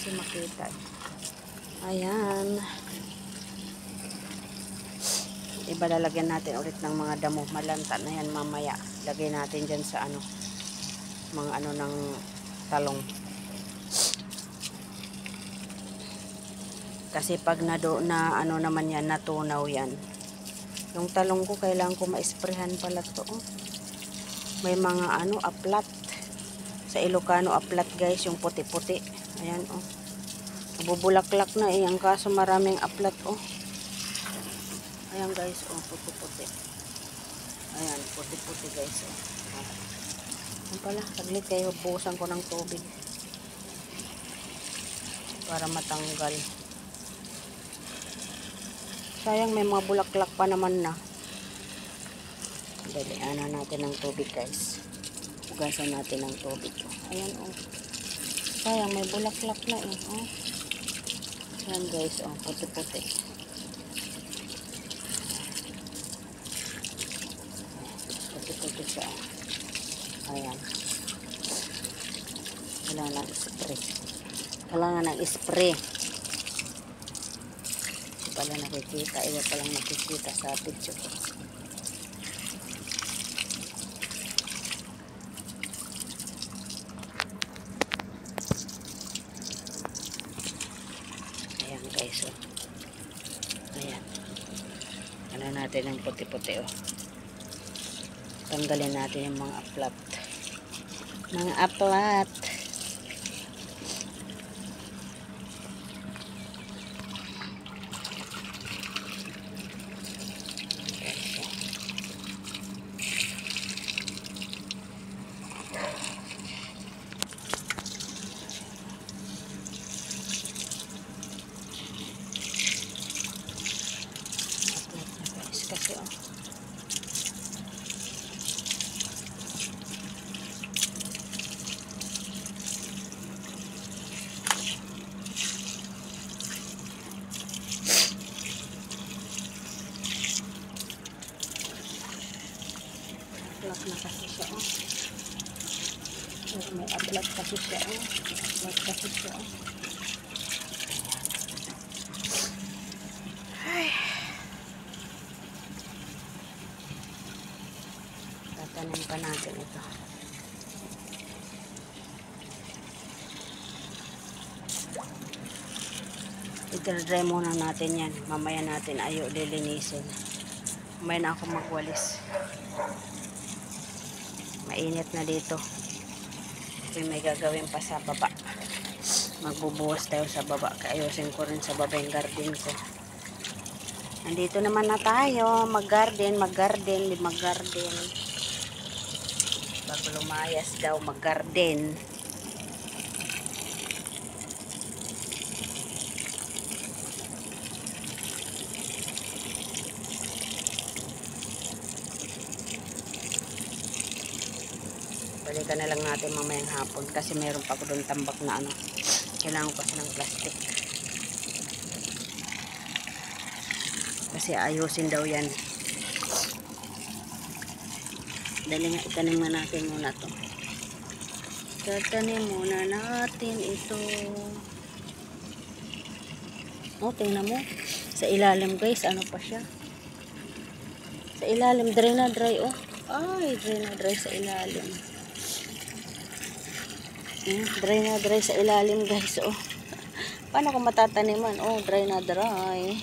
kasi makita. Ayan. Iba lalagyan natin ulit ng mga damo. Malanta na yan mamaya. Lagay natin dyan sa ano. Mga ano ng talong. Kasi pag na ano naman yan, natunaw yan. Yung talong ko, kailangan ko ma-sprayhan pala to. Oh. May mga ano, aplat. Sa Ilocano, aplat guys, yung puti-puti. Ayan, oh. Bubulaklak na eh. Ang kaso maraming aplat, oh. Ayan guys, oh, puti-puti. Ayan, puti-puti guys, oh. Ayan pala, saglit kayo, buhusan ko ng tubig. Para matanggal. Sayang, may mga bulaklak pa naman na. Dalian natin ng tubig guys. Hugasan natin ng tubig. Ayan, oh. Sayang, may bulaklak na eh, oh. Ayan guys, oh, puti-puti. Puti-puti siya. Ayan. Kailangan ng spray. Kailangan ng spray. Hindi pala nakikita. Iba palang nakikita sa picture ko. Ayan guys, oh. Ayan. Ano natin ang puti-puti, oh. Tanggalin natin yung mga aplat. Mga aplat. Kasi oh. Aplat na kasi siya oh. May aplat kasi siya oh. Aplat kasi siya oh. Ay. Tatanim pa natin ito. I-dry muna natin yan. Mamaya natin ayo lilinisin. Mamaya na ako magwalis. Mainit na dito. May gagawin pa sa baba. Magbubuhos tayo sa baba. Kaayusin ko rin sa baba yung garden ko. Nandito naman na tayo. Mag-garden. Bago lumayas daw, mag-garden. Balikan na lang natin mamayang hapon kasi meron pa ako doon tambak na ano. Kailangan ko kasi ng plastic. Kasi ayusin daw yan. Dali nga, itanim na natin muna to. Tatanim muna natin ito. Oh, tingnan mo. Sa ilalim guys, ano pa siya? Sa ilalim, dry na dry oh. Ay, dry na dry sa ilalim. Dry na dry sa ilalim guys oh. Paano ko matataniman? Oh, dry na dry.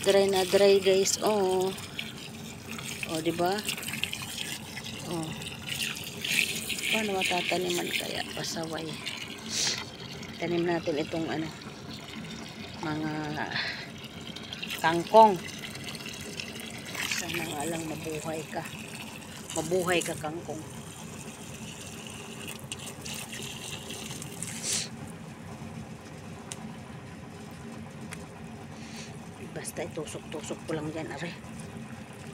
Dry na dry guys oh. Oh, di ba? Oh. Paano matataniman kaya? Pasaway. Tanim natin itong ano, mga kangkong. Sana nga lang mabuhay ka. Mabuhay ka kangkong. Basta itusok-tusok ko lang yan, are.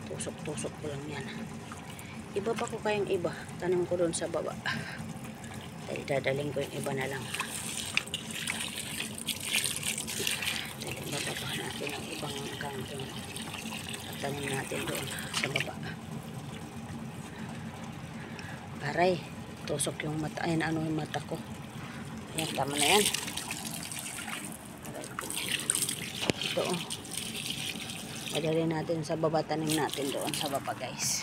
Tusok-tusok ko lang yan. Iba pa ko kayang iba. Tanim ko doon sa baba. Dahil dadaling ko yung iba na lang. Dahil bababa natin ang ibang kangkong. At tanim natin doon sa baba. Aray, tusok yung mata. Ayan, ano yung mata ko. Ayan, tama na yan. dito oh. Madali natin sa baba, tanim natin doon sa baba guys.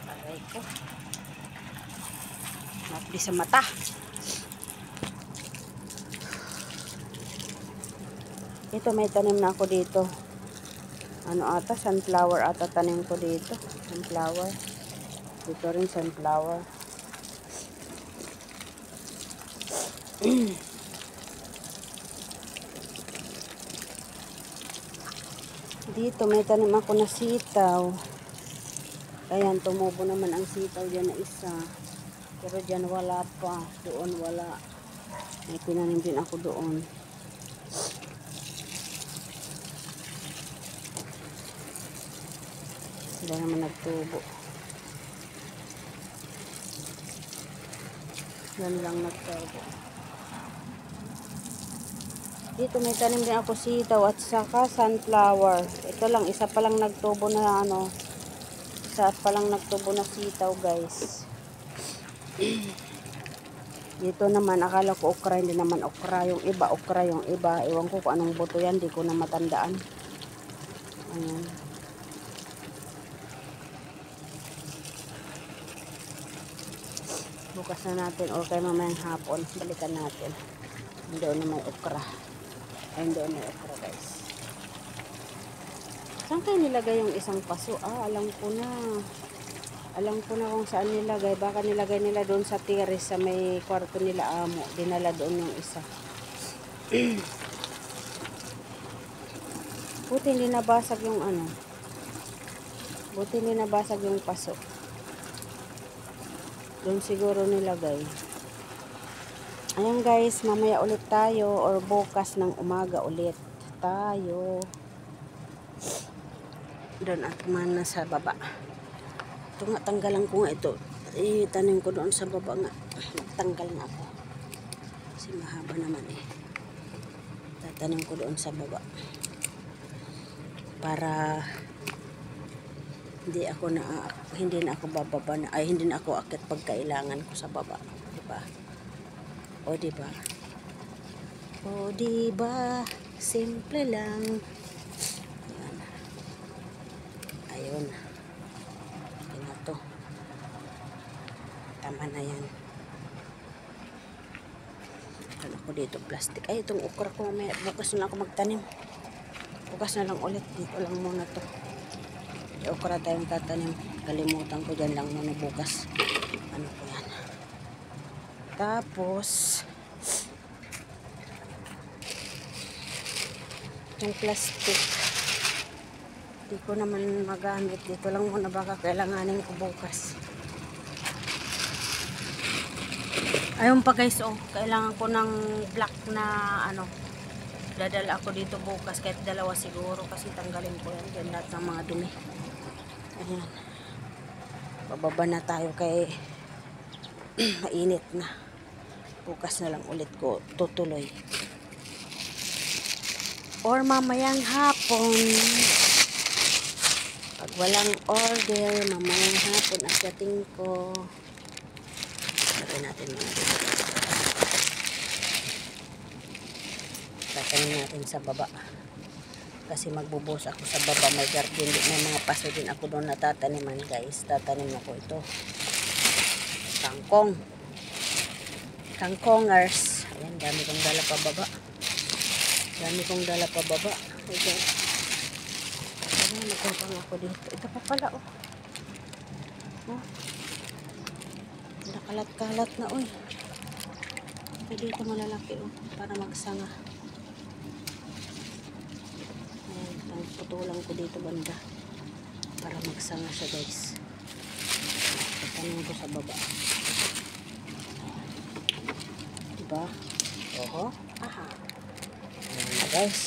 Aray ko. Mapli sa mata. Ito may tanim na ako dito. Ano ata, sunflower ata tanim ko dito. Sunflower. Dito rin sunflower. Dito may tanim ako na sitaw. Ayan, tumubo naman ang sitaw dyan na isa. Pero dyan wala pa. Doon wala. May pinanim din ako doon. Sila naman nagtubo. Yan lang nagtubo. Dito may tanim din ako sitaw at saka sunflower. Ito lang, isa pa lang nagtubo na ano. Isa pa lang nagtubo na sitaw guys. Dito naman, akala ko okra, hindi naman okra. Yung iba, okra yung iba. Ewan ko kung anong buto yan, di ko na matandaan. Ayan. Bukas na natin o kaya mamayang hapon. Balikan natin. Doon na may okra. Ayun doon may okra guys. Saan kayo nilagay yung isang paso? Ah, alam ko na. Alam ko na kung saan nilagay. Baka nilagay nila doon sa terrace sa may kwarto nila amo. Dinala doon yung isa. Buti hindi nabasag yung ano. Buti hindi nabasag yung paso. Doon siguro nilagay. Ayan guys, mamaya ulit tayo or bukas ng umaga ulit tayo. Doon at man na sa baba. Ito nga, tanggalan ko nga ito. Tanim ko doon sa baba nga. Tanggal na ako. Kasi mahaba naman eh. Tatanim ko doon sa baba. Para hindi na ako bababa na, ay hindi na ako akit pag kailangan ko sa baba. Diba? O diba? O diba? Simple lang. Ayan. Ayun. Ayan na to. Tama na yan. Ano ako dito, plastic. Ay, itong okra ko mamaya. Bukas na ako magtanim. Bukas na lang ulit. Dito lang muna to. Okra tayong tatanim. Kalimutan ko dyan lang muna bukas. Ano ko yan. Tapos yung plastic hindi ko naman magamit. Dito lang muna, baka kailanganin ko bukas. Ayun pa guys, oh, kailangan ko ng black na ano, dadala ako dito bukas, kahit dalawa siguro, kasi tanggalin ko yan dyan lahat ng mga dumi. Ayan, bababa na tayo kay mainit na. Bukas na lang ulit ko tutuloy or mamayang hapon pag walang order. Mamayang hapon akyatin ko. Lagyan natin mga dito. Tatanim natin sa baba kasi magbubuhos ako sa baba. May garden din, may mga paso din ako doon na tataniman guys. Tatanim ako ito kangkongers. Ayan, dami kong dala pa baba. Dami kong dala pa baba. Ayan, nagkakang ako dito. Ito pa pala, oh. Oh. Nakalat-kalat na, oh. Pwede ito malalaki, oh. Para magsanga. Ayan, putulan ko dito banda. Para magsanga siya, guys. Tatanong ko sa baba. Diba? Oho. Aha. Ayan na guys.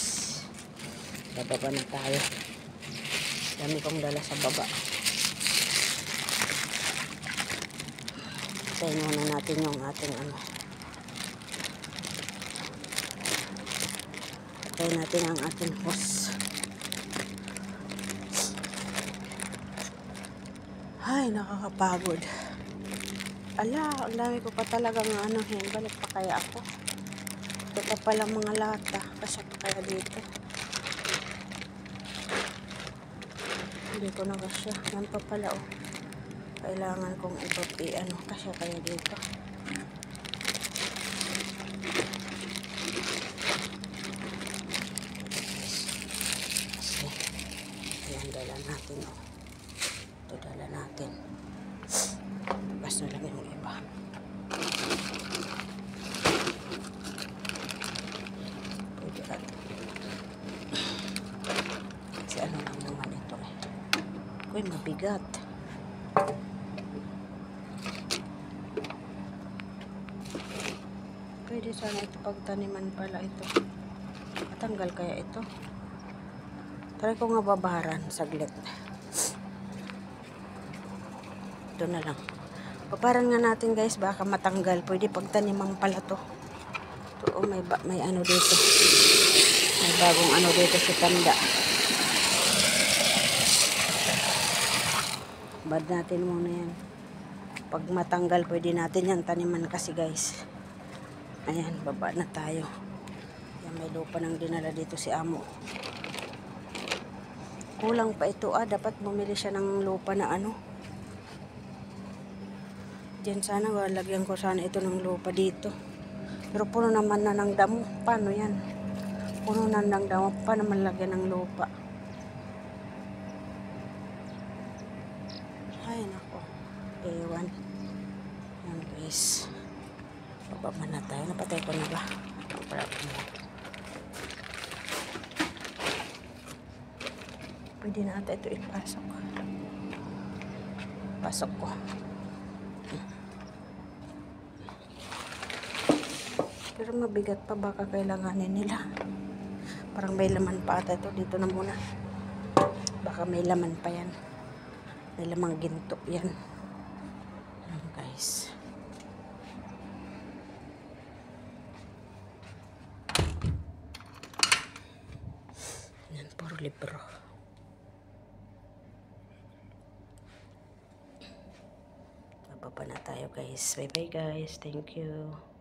Bababa na tayo. Dami kong dala sa baba. Tayo muna natin yung ating ano. Tayo natin ang ating hose. Ay, nakakapagod. Ala, ang dami ko pa talagang ano, balik pa kaya ako. Ito pa pala mga lata. Kasi pa kaya dito. Hindi ko na kasya. Yan pa pala oh. Kailangan kong ipapi ano. Kasya kaya dito. Kasi yan dala natin oh. Ito dala natin. Bas na lang yung iba. Pwede natin. Kasi ano lang naman ito eh. Uy, mabigat. Pwede sana ito pagtaniman pala ito. Matanggal kaya ito. Try ko nga babaran saglit. Ito na lang. Babaran nga natin guys, baka matanggal. Pwede pagtaniman pala to. Ito oh, may ano dito. May bagong ano dito sa tanda. Bad natin muna yan. Pag matanggal, pwede natin yan taniman kasi guys. Ayan, baba na tayo. Yan, may lupa nang dinala dito si amo. Kulang pa ito ah. Dapat bumili siya ng lupa na ano. Diyan sana, lagyan ko sana ito ng lupa dito. Pero puno naman na ng damo. Paano yan? Puno na ng damo. Paano man lagyan ng lupa? Ay, nako. Ewan. Yan guys. Bababa na tayo. Napatay ko na ba? Pwede na ata ito ipasok. Pasok ko. Pero mabigat pa, baka kailanganin nila. Parang may laman pa ata ito. Dito na muna. Baka may laman pa yan. May lamang ginto yan. Ayan guys. Yan, puro libro. Bababa na tayo guys. Bye bye guys. Thank you.